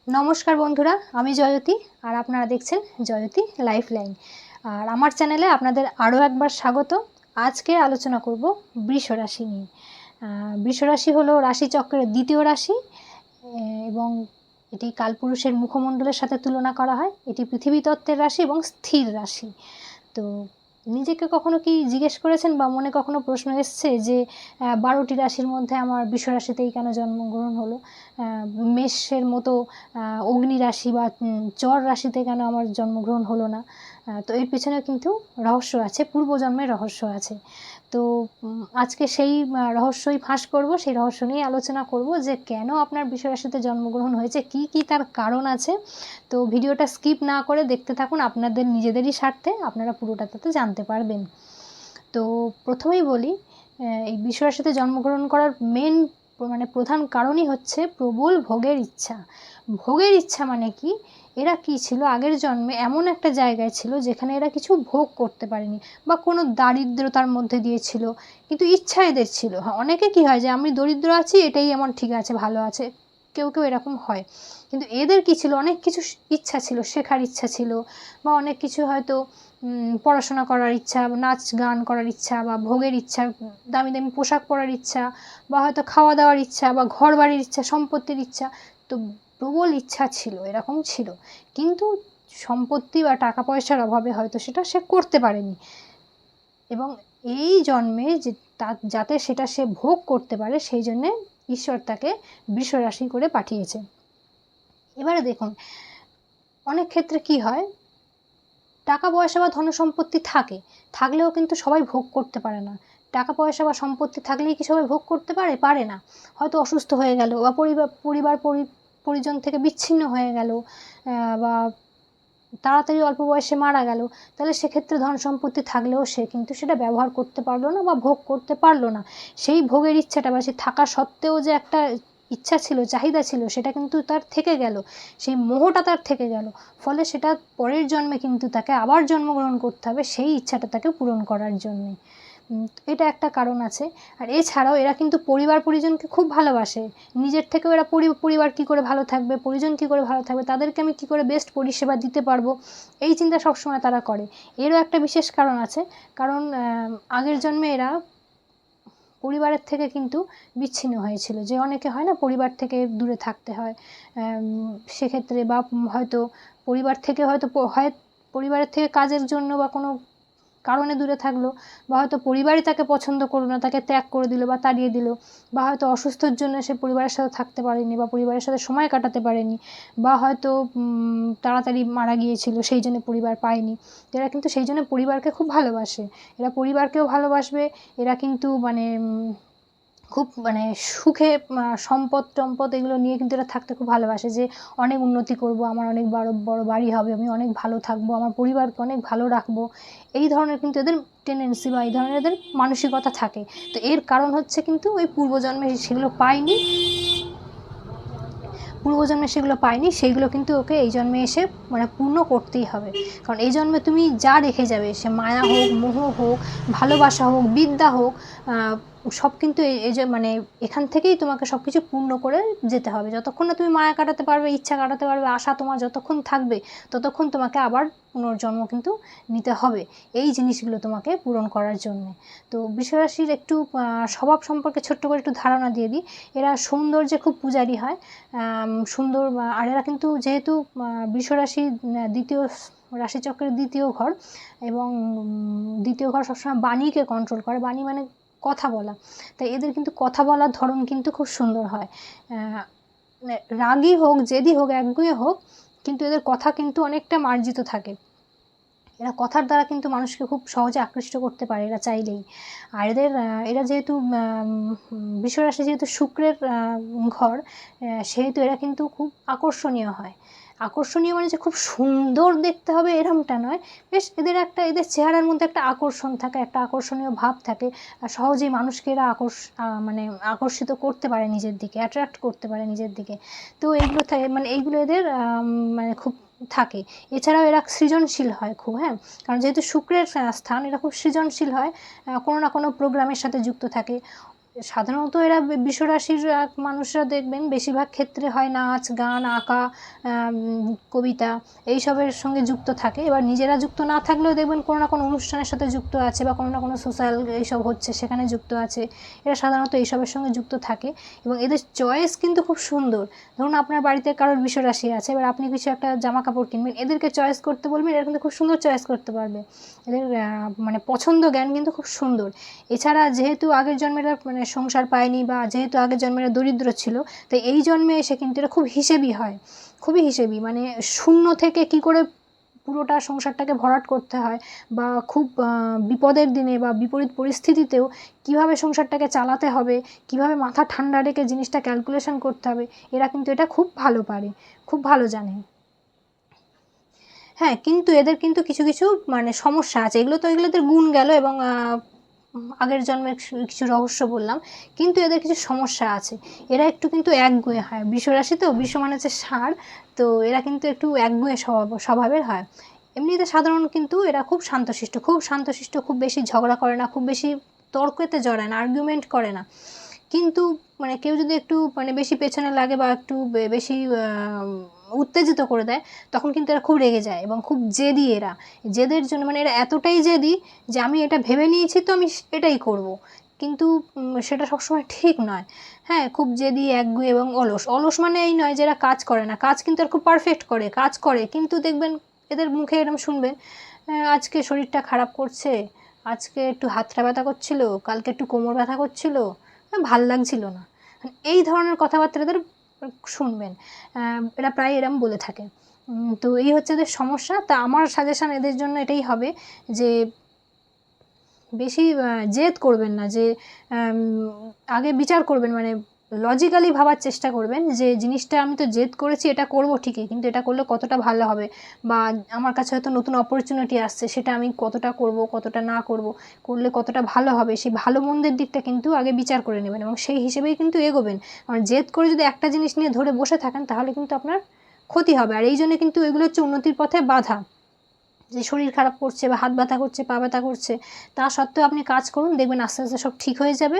নমস্কার বন্ধুরা, আমি জয়তী আর আপনারা দেখছেন জয়তী লাইফলাইন। আর আমার চ্যানেলে আপনাদের আরও একবার স্বাগত। আজকে আলোচনা করব বৃষ রাশি নিয়ে। বৃষ রাশি হলো রাশিচক্রের দ্বিতীয় রাশি এবং এটি কালপুরুষের মুখমণ্ডলের সাথে তুলনা করা হয়। এটি পৃথিবী তত্ত্বের রাশি এবং স্থির রাশি। তো নিজেকে কখনো কি জিজ্ঞেস করেছেন বা মনে কখনো প্রশ্ন এসছে যে 12টি রাশির মধ্যে আমার বৃষ রাশিতেই কেন জন্মগ্রহণ হলো, মেষের মতো অগ্নি রাশি বা চর রাশিতে কেন আমার জন্মগ্রহণ হলো না? তো এর পেছনে কিন্তু রহস্য আছে, পূর্বজন্মের রহস্য আছে। তো আজকে সেই রহস্যই ফাঁস করব, সেই রহস্য নিয়ে আলোচনা করব যে কেন আপনার বৃষ রাশিতে জন্মগ্রহণ হয়েছে, কি কি তার কারণ আছে। তো ভিডিওটা স্কিপ না করে দেখতে থাকুন, আপনাদের নিজেদেরই স্বার্থে আপনারা পুরোটা তাতে জানতে পারবেন। তো প্রথমেই বলি, এই বৃষ রাশিতে জন্মগ্রহণ করার প্রধান কারণই হচ্ছে প্রবল ভোগের ইচ্ছা। ভোগের ইচ্ছা মানে কি? এরা কি ছিল, আগের জন্মে এমন একটা জায়গায় ছিল যেখানে এরা কিছু ভোগ করতে পারেনি বা কোনো দারিদ্রতার মধ্যে দিয়ে ছিল, কিন্তু ইচ্ছা এদের ছিল। হ্যাঁ, অনেকে কি হয় যে আমি দরিদ্র আছি, এটাই আমার ঠিক আছে, ভালো আছে, কেউ কেউ এরকম হয়। কিন্তু এদের কি ছিল, অনেক কিছু ইচ্ছা ছিল, শেখার ইচ্ছা ছিল বা অনেক কিছু হয়তো পড়াশোনা করার ইচ্ছা, নাচ গান করার ইচ্ছা বা ভোগের ইচ্ছা, দামি দামি পোশাক পরার ইচ্ছা বা হয়তো খাওয়া দাওয়ার ইচ্ছা বা ঘর বাড়ির ইচ্ছা, সম্পত্তির ইচ্ছা। তো প্রবল ইচ্ছা ছিল, এরকম ছিল, কিন্তু সম্পত্তি বা টাকা পয়সার অভাবে হয়তো সেটা সে করতে পারেনি। এবং এই জন্মে যে যাতে সেটা সে ভোগ করতে পারে, সেই জন্যে ঈশ্বর তাকে বৃষ রাশি করে পাঠিয়েছে। এবারে দেখুন, অনেক ক্ষেত্রে কি হয়, টাকা পয়সা বা ধন সম্পত্তি থাকলেও কিন্তু সবাই ভোগ করতে পারে না। টাকা পয়সা বা সম্পত্তি থাকলেই কি সবাই ভোগ করতে পারে? পারে না। হয়তো অসুস্থ হয়ে গেল বা পরিবার পরিজন থেকে বিচ্ছিন্ন হয়ে গেল, বা তাড়াতাড়ি অল্প বয়সে মারা গেল, তাহলে সেক্ষেত্রে ধন সম্পত্তি থাকলেও সে কিন্তু সেটা ব্যবহার করতে পারলো না বা ভোগ করতে পারলো না। সেই ভোগের ইচ্ছাটা বা সে থাকা সত্ত্বেও যে একটা ইচ্ছা ছিল, চাহিদা ছিল, সেটা কিন্তু তার থেকে গেল, সেই মোহটা তার থেকে গেল। ফলে সেটা পরের জন্মে কিন্তু তাকে আবার জন্মগ্রহণ করতে হবে সেই ইচ্ছাটা তাকে পূরণ করার জন্যে। এটা একটা কারণ আছে। আর এছাড়াও এরা কিন্তু পরিবার পরিজনকে খুব ভালোবাসে। নিজের থেকেও এরা পরিবার কী করে ভালো থাকবে, পরিজন কী করে ভালো থাকবে, তাদেরকে আমি কী করে বেস্ট পরিষেবা দিতে পারবো, এই চিন্তা সবসময় তারা করে। এরও একটা বিশেষ কারণ আছে, কারণ আগের জন্মে এরা পরিবারের থেকে কিন্তু বিচ্ছিন্ন হয়েছিল, যে অনেকে হয় না পরিবার থেকে দূরে থাকতে হয়, সেক্ষেত্রে বা হয়তো পরিবার থেকে পরিবারের থেকে কাজের জন্য বা কোনো কারণে দূরে থাকলো, বা হয়তো পরিবারই তাকে পছন্দ করলো না, তাকে ত্যাগ করে দিল বা তাড়িয়ে দিল, বা হয়তো অসুস্থর জন্য সে পরিবারের সাথে থাকতে পারেনি বা পরিবারের সাথে সময় কাটাতে পারেনি, বা হয়তো তাড়াতাড়ি মারা গিয়েছিল, সেই জন্য পরিবার পায়নি। এরা কিন্তু সেই জন্য পরিবারকে খুব ভালোবাসে। এরা পরিবারকেও ভালোবাসবে। এরা কিন্তু খুব সুখে সম্পদ টম্পদ এগুলো নিয়ে কিন্তু এরা থাকতে খুব ভালোবাসে, যে অনেক উন্নতি করব, আমার অনেক বড় বাড়ি হবে, আমি অনেক ভালো থাকবো, আমার পরিবারকে অনেক ভালো রাখবো, এই ধরনের কিন্তু এদের টেন্ডেন্সি বা এই ধরনের এদের মানসিকতা থাকে। তো এর কারণ হচ্ছে কিন্তু ওই পূর্বজন্মে সেগুলো পায়নি, সেইগুলো কিন্তু ওকে এই জন্মে এসে পূর্ণ করতেই হবে। কারণ এই জন্মে তুমি যা রেখে যাবে, সে মায়া হোক, মোহ হোক, ভালোবাসা হোক, বিদ্যা হোক, সব কিন্তু এই যে এখান থেকেই তোমাকে সব কিছু পূর্ণ করে যেতে হবে। যতক্ষণ না তুমি মায়া কাটাতে পারবে, ইচ্ছা কাটাতে পারবে, আশা তোমার যতক্ষণ থাকবে, ততক্ষণ তোমাকে আবার পুনর্জন্ম কিন্তু নিতে হবে এই জিনিসগুলো তোমাকে পূরণ করার জন্যে। তো বৃষ রাশির একটু স্বভাব সম্পর্কে ছোট্ট করে একটু ধারণা দিয়ে দিই। এরা সৌন্দর্যে খুব পূজারী হয়, সুন্দর। আর এরা কিন্তু যেহেতু বৃষ রাশির দ্বিতীয় রাশিচক্রের দ্বিতীয় ঘর, এবং দ্বিতীয় ঘর সবসময় বাণীকে কন্ট্রোল করে। বাণী মানে কথা বলা। তাই এদের কিন্তু কথা বলার ধরন কিন্তু খুব সুন্দর হয়। রাগী হোক, জেদি হোক, একগুঁয়ে হোক, কিন্তু এদের কথা কিন্তু অনেকটা মার্জিত থাকে। এরা কথার দ্বারা কিন্তু মানুষকে খুব সহজে আকৃষ্ট করতে পারে, এরা চাইলেই। আর এরা যেহেতু বৃষ রাশি যেহেতু শুক্রের ঘর, সেহেতু এরা কিন্তু খুব আকর্ষণীয় হয়। আকর্ষণীয় মানে যে খুব সুন্দর দেখতে হবে এরমটা নয়, বেশ এদের চেহারার মধ্যে একটা আকর্ষণ থাকে, একটা আকর্ষণীয় ভাব থাকে। আর সহজেই মানুষকে এরা আকর্ষিত করতে পারে নিজের দিকে, অ্যাট্রাক্ট করতে পারে নিজের দিকে। তো এইগুলো থাকে, এইগুলো এদের খুব থাকে। এছাড়াও এরা সৃজনশীল হয় খুব, হ্যাঁ, কারণ যেহেতু শুক্রের স্থান, এরা খুব সৃজনশীল হয়, কোনো না কোনো প্রোগ্রামের সাথে যুক্ত থাকে। সাধারণত এরা বৃষরাশির মানুষরা দেখবেন বেশিরভাগ ক্ষেত্রে হয় নাচ গান আঁকা, কবিতা এইসবের সঙ্গে যুক্ত থাকে। এবার নিজেরা যুক্ত না থাকলেও দেখবেন কোনো না কোনো অনুষ্ঠানের সাথে যুক্ত আছে বা কোনো না কোনো সোশ্যাল এইসব হচ্ছে সেখানে যুক্ত আছে। এরা সাধারণত এইসবের সঙ্গে যুক্ত থাকে এবং এদের চয়েস কিন্তু খুব সুন্দর। ধরুন আপনার বাড়িতে কারোর বৃষরাশি আছে, এবার আপনি কিছু একটা জামা কাপড় কিনবেন, এদেরকে চয়েস করতে বলবেন, এরা কিন্তু খুব সুন্দর চয়েস করতে পারবে। এদের মানে পছন্দ জ্ঞান কিন্তু খুব সুন্দর। এছাড়া যেহেতু আগের জন্মের মানে সংসার পায়নি বা যেহেতু আগের জন্মের দরিদ্র ছিল, তাই এই জন্মে এসে কিন্তু এরা খুব হিসেবি হয়, খুবই হিসেবি। মানে শূন্য থেকে কি করে পুরোটা সংসারটাকে ভরাট করতে হয় বা খুব বিপদের দিনে বা বিপরীত পরিস্থিতিতেও কিভাবে সংসারটাকে চালাতে হবে, কিভাবে মাথা ঠান্ডা রেখে জিনিসটা ক্যালকুলেশন করতে হবে, এরা কিন্তু এটা খুব ভালো পারে, খুব ভালো জানে। হ্যাঁ, কিন্তু এদের কিন্তু কিছু কিছু মানে সমস্যা আছে। এগুলো তো এগুলোদের গুণ গেল এবং আগের জন্মের কিছু রহস্য বললাম, কিন্তু এদের কিছু সমস্যা আছে। এরা একটু কিন্তু একগুঁয়ে হয়। বৃষরাশি তো, বৃষ মানে হচ্ছে ষাঁড়, তো এরা কিন্তু একটু একগুঁয়ে স্বভাবের হয়। এমনিতে সাধারণ কিন্তু এরা খুব শান্তশিষ্ট, খুব শান্তশিষ্ট, খুব বেশি ঝগড়া করে না, খুব বেশি তর্কতে জড়ায় না, আর্গুমেন্ট করে না। কিন্তু মানে কেউ যদি একটু মানে বেশি পেছনে লাগে বা একটু বেশি উত্তেজিত করে দেয়, তখন কিন্তু এরা খুব রেগে যায় এবং খুব জেদি এরা। জেদের জন্য মানে এরা এতটাই জেদি যে আমি এটা ভেবে নিয়েছি তো আমি এটাই করব, কিন্তু সেটা সবসময় ঠিক নয়। হ্যাঁ, খুব জেদি একগুঁয়ে এবং অলস। অলস মানে এই নয় যে এরা কাজ করে না, কাজ কিন্তু এরা খুব পারফেক্ট করে, কাজ করে, কিন্তু দেখবেন এদের মুখে এরকম শুনবেন, আজকে শরীরটা খারাপ করছে, আজকে একটু হাতটা ব্যথা করছিল, কালকে একটু কোমর ব্যথা করছিল, ভাল লাগছিল না, এই ধরনের কথাবার্তা এদের শুনবেন। এরা প্রায় এরম বলে থাকে। তো এই হচ্ছে এদের সমস্যা। তা আমার সাজেশান এদের জন্য এটাই হবে যে বেশি জেদ করবেন না, যে আগে বিচার করবেন, মানে লজিক্যালি ভাবার চেষ্টা করবেন যে জিনিসটা আমি তো জেদ করেছি, এটা করব ঠিকই, কিন্তু এটা করলে কতটা ভালো হবে, বা আমার কাছে হয়তো নতুন অপরচুনিটি আসছে, সেটা আমি কতটা করব, কতটা না করব, করলে কতটা ভালো হবে, সেই ভালো মন্দের দিকটা কিন্তু আগে বিচার করে নেবেন এবং সেই হিসেবেই কিন্তু এগোবেন। কারণ জেদ করে যদি একটা জিনিস নিয়ে ধরে বসে থাকেন তাহলে কিন্তু আপনার ক্ষতি হবে। আর এই জন্য কিন্তু এগুলো হচ্ছে উন্নতির পথে বাধা। যে শরীর খারাপ করছে বা হাত ব্যথা করছে, পা ব্যথা করছে, তা সত্ত্বেও আপনি কাজ করুন, দেখবেন আস্তে আস্তে সব ঠিক হয়ে যাবে।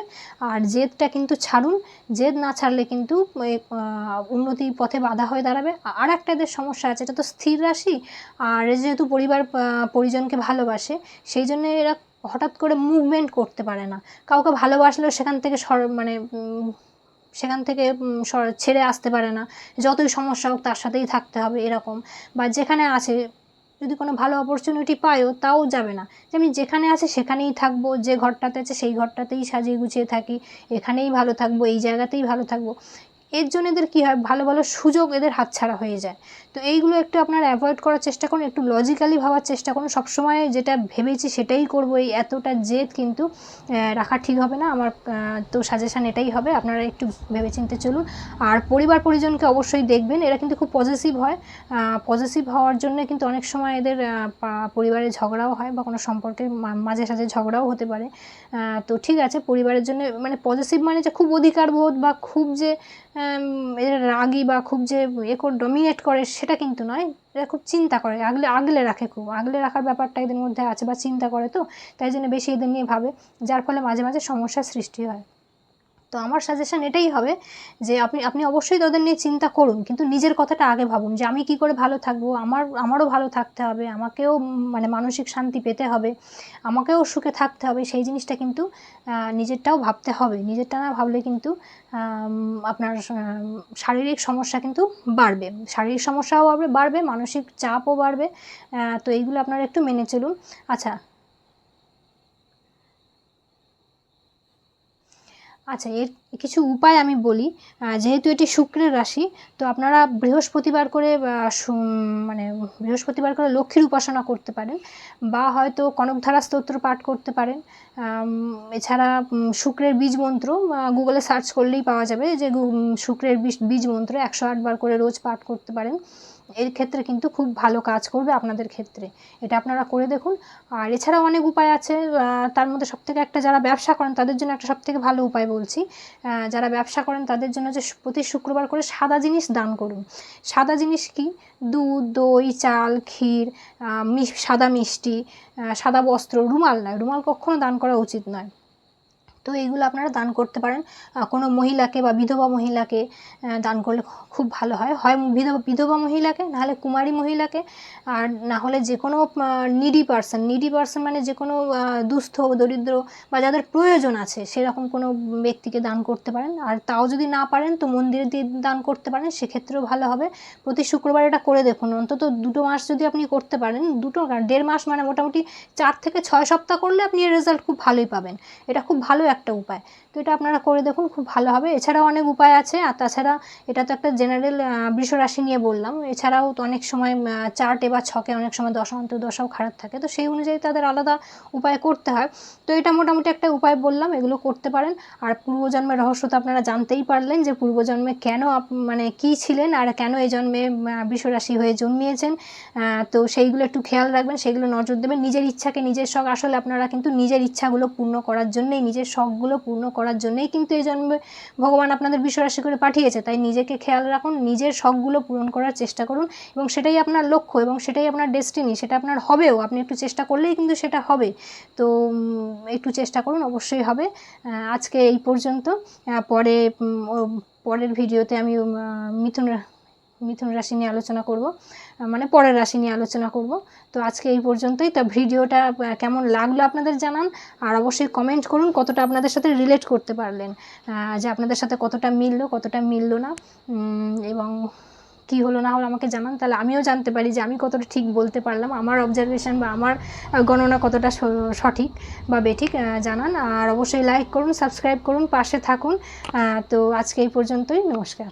আর জেদটা কিন্তু ছাড়ুন, জেদ না ছাড়লে কিন্তু উন্নতির পথে বাধা হয়ে দাঁড়াবে। আর একটা এদের সমস্যা আছে, এটা তো স্থির রাশি, আর যেহেতু পরিবার পরিজনকে ভালোবাসে, সেই জন্য এরা হঠাৎ করে মুভমেন্ট করতে পারে না। কাউকে ভালোবাসলেও সেখান থেকে মানে সেখান থেকে ছেড়ে আসতে পারে না, যতই সমস্যা হোক তার সাথেই থাকতে হবে এরকম। বা যেখানে আছে যদি কোনো ভালো অপরচুনিটি পায়ও তাও যাবে না, যে আমি যেখানে আছি সেখানেই থাকবো, যে ঘরটাতে আছে সেই ঘরটাতেই সাজিয়ে গুছিয়ে থাকি, এখানেই ভালো থাকবো, এই জায়গাতেই ভালো থাকবো। এর জন্য এদের কী হয়, ভালো ভালো সুযোগ এদের হাতছাড়া হয়ে যায়। তো এইগুলো একটু আপনারা অ্যাভয়েড করার চেষ্টা করুন, একটু লজিক্যালি ভাবার চেষ্টা করুন। সবসময় যেটা ভেবেছি সেটাই করবো, এই এতটা জেদ কিন্তু রাখা ঠিক হবে না। আমার তো সাজেশান এটাই হবে, আপনারা একটু ভেবেচিন্তে চলুন। আর পরিবার পরিজনকে অবশ্যই দেখবেন, এরা কিন্তু খুব পজেসিভ হয়। পজেসিভ হওয়ার জন্য কিন্তু অনেক সময় এদের পরিবারে ঝগড়াও হয় বা কোনো সম্পর্কের মাঝে সাঝে ঝগড়াও হতে পারে। তো ঠিক আছে, পরিবারের জন্য মানে পজেসিভ মানে যে খুব অধিকারবোধ বা খুব যে এরা রাগী বা খুব যে ডমিনেট করে সেটা কিন্তু নয়। এরা খুব চিন্তা করে, আগলে আগলে রাখে, খুব আগলে রাখার ব্যাপারটা এদের মধ্যে আছে, বা চিন্তা করে, তো তাই জন্য বেশি এদের নিয়ে ভাবে, যার ফলে মাঝে মাঝে সমস্যার সৃষ্টি হয়। তো আমার সাজেশান এটাই হবে যে আপনি অবশ্যই তাদের নিয়ে চিন্তা করুন, কিন্তু নিজের কথাটা আগে ভাবুন যে আমি কী করে ভালো থাকবো, আমারও ভালো থাকতে হবে, আমাকেও মানে মানসিক শান্তি পেতে হবে, আমাকেও সুখে থাকতে হবে, সেই জিনিসটা কিন্তু নিজেরটাও ভাবতে হবে। নিজেরটা না ভাবলে কিন্তু আপনার শারীরিক সমস্যা কিন্তু বাড়বে, শারীরিক সমস্যাও বাড়বে, মানসিক চাপও বাড়বে। তো এইগুলো আপনারা একটু মেনে চলুন। আচ্ছা, আচ্ছা, এর কিছু উপায় আমি বলি। যেহেতু এটি শুক্রের রাশি, তো আপনারা বৃহস্পতিবার করে মানে বৃহস্পতিবার করে লক্ষ্মীর উপাসনা করতে পারেন, বা হয়তো কনকধারা স্তোত্র পাঠ করতে পারেন। এছাড়া শুক্রের বীজ মন্ত্র গুগলে সার্চ করলেই পাওয়া যাবে, যে শুক্রের বীজ মন্ত্র 108 বার করে রোজ পাঠ করতে পারেন। এর ক্ষেত্রে কিন্তু খুব ভালো কাজ করবে আপনাদের ক্ষেত্রে, এটা আপনারা করে দেখুন। আর এছাড়াও অনেক উপায় আছে, তার মধ্যে সবথেকে একটা, যারা ব্যবসা করেন তাদের জন্য একটা সবথেকে ভালো উপায় বলছি। যারা ব্যবসা করেন তাদের জন্য যে প্রতি শুক্রবার করে সাদা জিনিস দান করুন। সাদা জিনিস কি, দুধ, দই, চাল, ক্ষীর, সাদা মিষ্টি, সাদা বস্ত্র, রুমাল নয়, রুমাল কখনো দান করা উচিত নয়। তো এইগুলো আপনারা দান করতে পারেন কোনো মহিলাকে বা বিধবা মহিলাকে দান করলে খুব ভালো হয়। হয় বিধবা মহিলাকে, নাহলে কুমারী মহিলাকে, আর না হলে যে কোনো নিডি পার্সন মানে যে কোনো দুস্থ দরিদ্র বা যাদের প্রয়োজন আছে সেরকম কোনো ব্যক্তিকে দান করতে পারেন। আর তাও যদি না পারেন তো মন্দিরে দিয়ে দান করতে পারেন, সেক্ষেত্রেও ভালো হবে। প্রতি শুক্রবার এটা করে দেখুন, অন্তত 2 মাস যদি আপনি করতে পারেন, 1.5 মাস মানে মোটামুটি 4 থেকে 6 সপ্তাহ করলে আপনি এর রেজাল্ট খুব ভালোই পাবেন। এটা খুব ভালো একটা উপায়, তো এটা আপনারা করে দেখুন, খুব ভালো হবে। এছাড়াও অনেক উপায় আছে, আর তাছাড়া এটা তো একটা জেনারেল বৃষ রাশি নিয়ে বললাম। এছাড়াও তো অনেক সময় চার্টে বা ছকে অনেক সময় দশা অন্তর্দশাও খারাপ থাকে, তো সেই অনুযায়ী তাদের আলাদা উপায় করতে হয়। তো এটা মোটামুটি একটা উপায় বললাম, এগুলো করতে পারেন। আর পূর্বজন্মের রহস্য তো আপনারা জানতেই পারলেন যে পূর্বজন্মে কেন মানে কী ছিলেন আর কেন এই জন্মে বৃষ রাশি হয়ে জন্মিয়েছেন। তো সেইগুলো একটু খেয়াল রাখবেন, সেইগুলো নজর দেবেন। নিজের ইচ্ছাকে নিজের শখ, আসলে আপনারা কিন্তু নিজের ইচ্ছাগুলো পূর্ণ করার জন্যেই, নিজের শখগুলো পূর্ণ করার জন্যেই কিন্তু এই জন্মে ভগবান আপনাদের বৃষ রাশি করে পাঠিয়েছে। তাই নিজেকে খেয়াল রাখুন, নিজের শখগুলো পূরণ করার চেষ্টা করুন, এবং সেটাই আপনার লক্ষ্য এবং সেটাই আপনার ডেস্টিনি, সেটা আপনার হবেও। আপনি একটু চেষ্টা করলেই কিন্তু সেটা হবে। তো একটু চেষ্টা করুন, অবশ্যই হবে। আজকে এই পর্যন্ত। পরের ভিডিওতে আমি মিথুন রাশি নিয়ে আলোচনা করব, মানে পরের রাশি নিয়ে আলোচনা করব। তো আজকে এই পর্যন্তই। তা ভিডিওটা কেমন লাগলো আপনাদের জানান, আর অবশ্যই কমেন্ট করুন কতটা আপনাদের সাথে রিলেট করতে পারলেন, যে আপনাদের সাথে কতটা মিললো না, এবং কী হলো না হলো আমাকে জানান, তাহলে আমিও জানতে পারি যে আমি কতটা ঠিক বলতে পারলাম, আমার অবজারভেশন বা আমার গণনা কতটা সঠিক বা বেঠিক জানান। আর অবশ্যই লাইক করুন, সাবস্ক্রাইব করুন, পাশে থাকুন। তো আজকে এই পর্যন্তই, নমস্কার।